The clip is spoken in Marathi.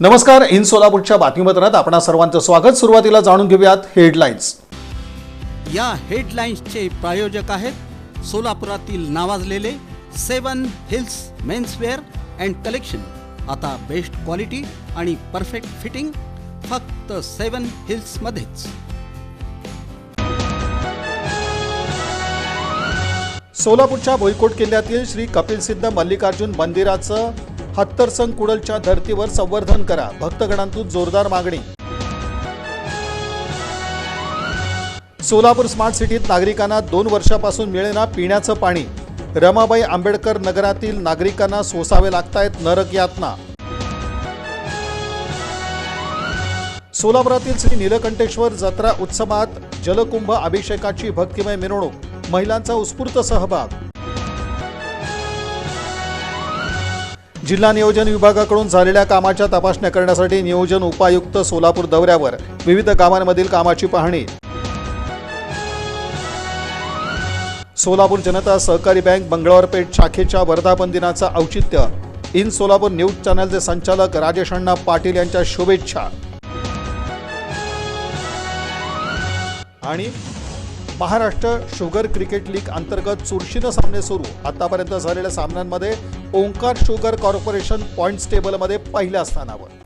नमस्कार. इन सोलापूरच्या बातमीपत्रात आपणा सर्वांचं स्वागत. सुरुवातीला जाणून घेऊयात हेडलाईन्स. या हेडलाईन्सचे प्रायोजक आहेत सोलापुरातील नावाजलेले 7 हिल्स मेन्सवेअर अँड कलेक्शन. आता बेस्ट क्वालिटी आणि परफेक्ट फिटिंग फक्त 7 हिल्स मध्येच. सोलापूरच्या भुईकोट किल्ल्यातील श्री कपिलसिद्ध मल्लिकार्जुन मंदिराचं हत्तरसंग कुडलच्या धर्तीवर संवर्धन करा. भक्तगणांतून जोरदार मागणी. सोलापूर स्मार्ट सिटीत नागरिकांना 2 वर्षापासून मिळेना पिण्याचं पाणी. रमाबाई आंबेडकर नगरातील नागरिकांना सोसावे लागतायत नरक यातना. सोलापुरातील श्री नीलकंठेश्वर जत्रा उत्सवात जलकुंभ अभिषेकाची भक्तिमय मिरवणूक. महिलांचा उत्स्फूर्त सहभाग. जिल्हा नियोजन विभागाकडून झालेल्या कामाच्या तपासण्या करण्यासाठी नियोजन उपायुक्त सोलापूर दौऱ्यावर. विविध गावांमधील कामाची पाहणी. सोलापूर जनता सहकारी बँक मंगळवारपेठ शाखेच्या वर्धापन दिनाचं औचित्य. इन सोलापूर न्यूज चॅनलचे संचालक राजेश अण्णा पाटील यांच्या शुभेच्छा. आणि महाराष्ट्र शुगर क्रिकेट लीग अंतर्गत चुरशीनं सामने सुरू. आतापर्यंत झालेल्या सामन्यांमध्ये ओंकार शुगर कॉर्पोरेशन पॉइंट्स टेबलमध्ये पहिल्या स्थानावर.